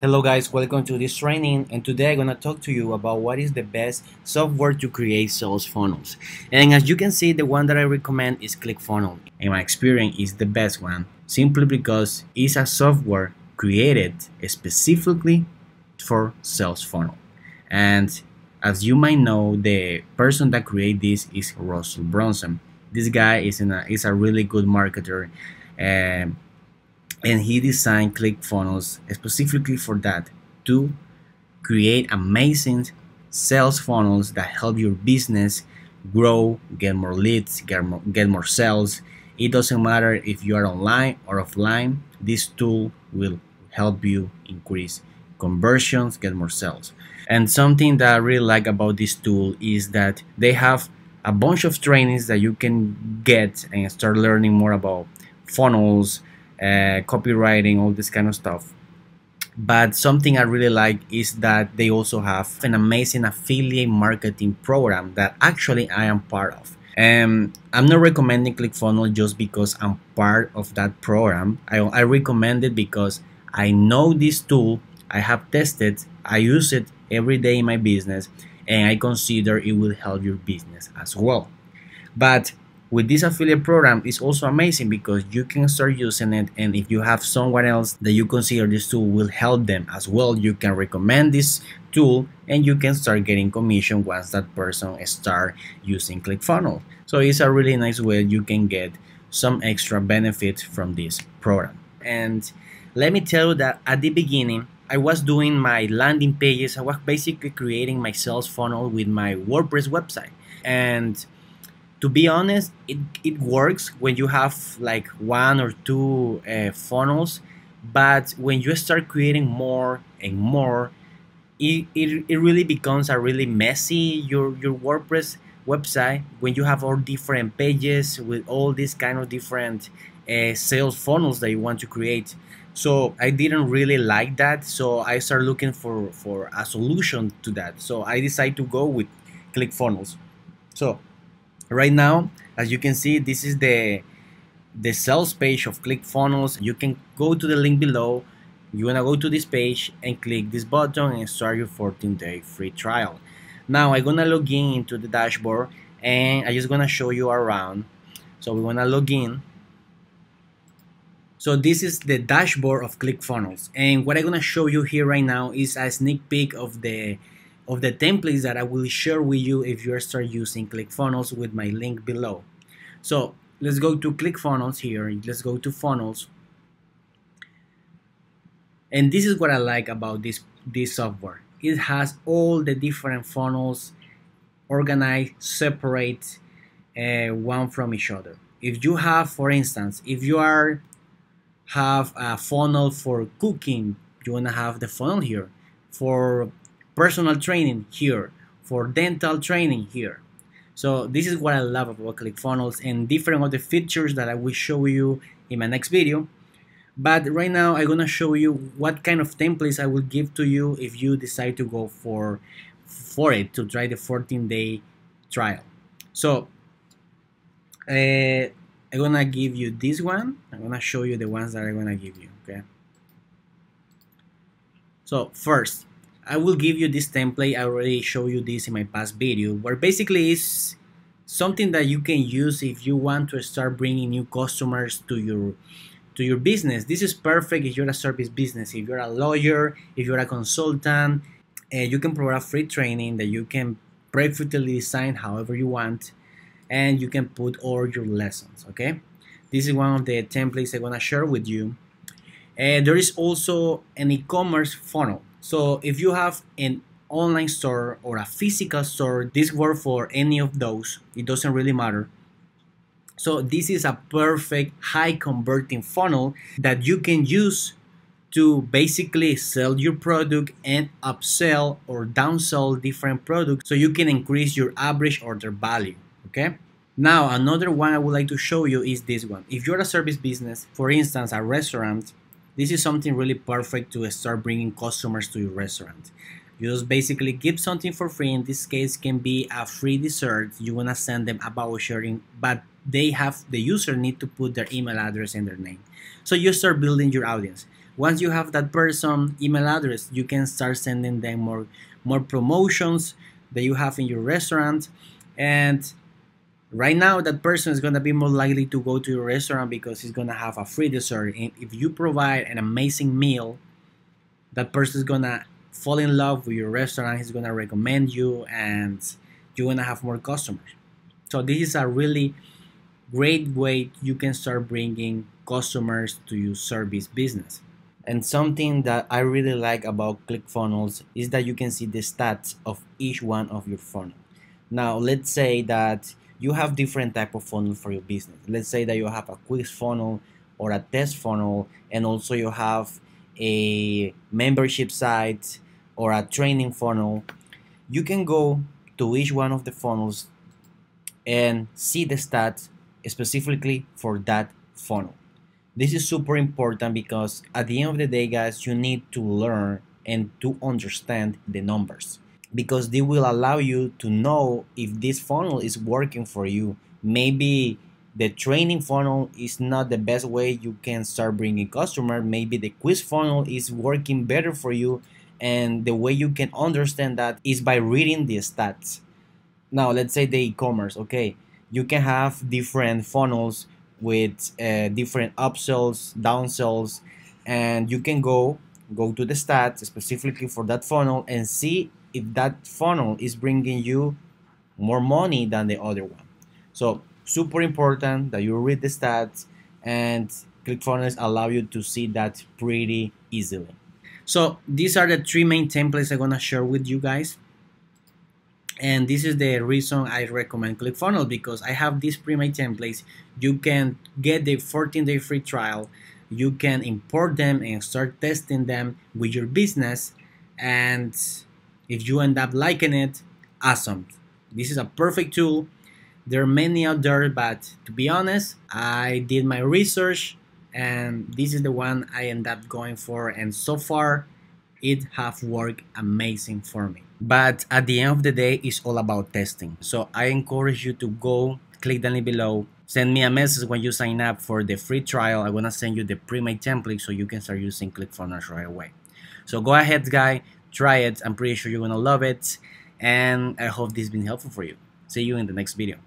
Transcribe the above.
Hello guys, welcome to this training, and today I'm gonna talk to you about what is the best software to create sales funnels. And as you can see, the one that I recommend is ClickFunnels. In my experience, is the best one simply because it's a software created specifically for sales funnel. And as you might know, the person that created this is Russell Brunson. This guy is a really good marketer. Um, and he designed ClickFunnels specifically for that, to create amazing sales funnels that help your business grow, get more leads, get more sales. It doesn't matter if you are online or offline, this tool will help you increase conversions, get more sales. And something that I really like about this tool is that they have a bunch of trainings that you can get and start learning more about funnels, copywriting, all this kind of stuff. But something I really like is that they also have an amazing affiliate marketing program that actually I am part of. I'm not recommending ClickFunnels just because I'm part of that program. I recommend it because I know this tool, I have tested, I use it every day in my business, and I consider it will help your business as well. But with this affiliate program, it's also amazing because you can start using it, and if you have someone else that you consider this tool will help them as well, you can recommend this tool and you can start getting commission once that person start using ClickFunnels. So it's a really nice way you can get some extra benefit from this program. And let me tell you that at the beginning, I was doing my landing pages. I was basically creating my sales funnel with my WordPress website. And to be honest, it works when you have like one or two funnels, but when you start creating more and more, it really becomes a really messy your WordPress website when you have all different pages with all these kind of different sales funnels that you want to create. So I didn't really like that, so I started looking for a solution to that. So I decided to go with ClickFunnels. So right now, as you can see, this is the sales page of ClickFunnels. You can go to the link below. You wanna go to this page and click this button and start your 14-day free trial. Now I'm gonna log in into the dashboard and I'm just gonna show you around. So we're gonna log in. So this is the dashboard of ClickFunnels, and what I'm gonna show you here right now is a sneak peek of the templates that I will share with you if you start using ClickFunnels with my link below. So let's go to ClickFunnels here. Let's go to funnels, and this is what I like about this software. It has all the different funnels organized, separate, one from each other. If you have, for instance, if you have a funnel for cooking, you want to have the funnel here. For personal training here. For dental training here. So this is what I love about ClickFunnels and different other features that I will show you in my next video. But right now I'm gonna show you what kind of templates I will give to you if you decide to go for it to try the 14-day trial. So I'm gonna give you this one. I'm gonna show you the ones that I'm gonna give you. Okay. So first, I will give you this template. I already showed you this in my past video, where basically is something that you can use if you want to start bringing new customers to your business. This is perfect if you're a service business, if you're a lawyer, if you're a consultant. You can provide free training that you can perfectly design however you want, and you can put all your lessons. Okay, this is one of the templates I'm gonna share with you. And there is also an e-commerce funnel. So if you have an online store or a physical store, this works for any of those. It doesn't really matter. So this is a perfect high converting funnel that you can use to basically sell your product and upsell or downsell different products so you can increase your average order value. Okay. Now another one I would like to show you is this one. If you're a service business, for instance a restaurant, this is something really perfect to start bringing customers to your restaurant. You just basically give something for free. In this case, can be a free dessert. You wanna send them a voucher, but the user need to put their email address and their name. So you start building your audience. Once you have that person email address, you can start sending them more promotions that you have in your restaurant. And right now that person is going to be more likely to go to your restaurant because he's going to have a free dessert. And if you provide an amazing meal, that person is going to fall in love with your restaurant. He's going to recommend you, and you're going to have more customers. So this is a really great way you can start bringing customers to your service business. And something that I really like about ClickFunnels is that you can see the stats of each one of your funnels. Now, let's say that you have different type of funnel for your business. Let's say that you have a quiz funnel or a test funnel, and also you have a membership site or a training funnel. You can go to each one of the funnels and see the stats specifically for that funnel. This is super important because at the end of the day, guys, you need to learn and to understand the numbers, because they will allow you to know if this funnel is working for you. Maybe the training funnel is not the best way you can start bringing customers. Maybe the quiz funnel is working better for you, and the way you can understand that is by reading the stats. Now, let's say the e-commerce. Okay, you can have different funnels with different upsells, downsells, and you can go to the stats specifically for that funnel and see if that funnel is bringing you more money than the other one. So super important that you read the stats, and ClickFunnels allow you to see that pretty easily. So these are the three main templates I'm gonna share with you guys. And this is the reason I recommend ClickFunnels, because I have these pre-made templates. You can get the 14-day free trial. You can import them and start testing them with your business. And if you end up liking it, awesome. This is a perfect tool. There are many out there, but to be honest, I did my research and this is the one I end up going for. And so far, it have worked amazing for me. But at the end of the day, it's all about testing. So I encourage you to go click the link below, send me a message when you sign up for the free trial. I'm gonna send you the pre-made template so you can start using ClickFunnels right away. So go ahead, guys, try it. I'm pretty sure you're gonna love it, and I hope this has been helpful for you. See you in the next video.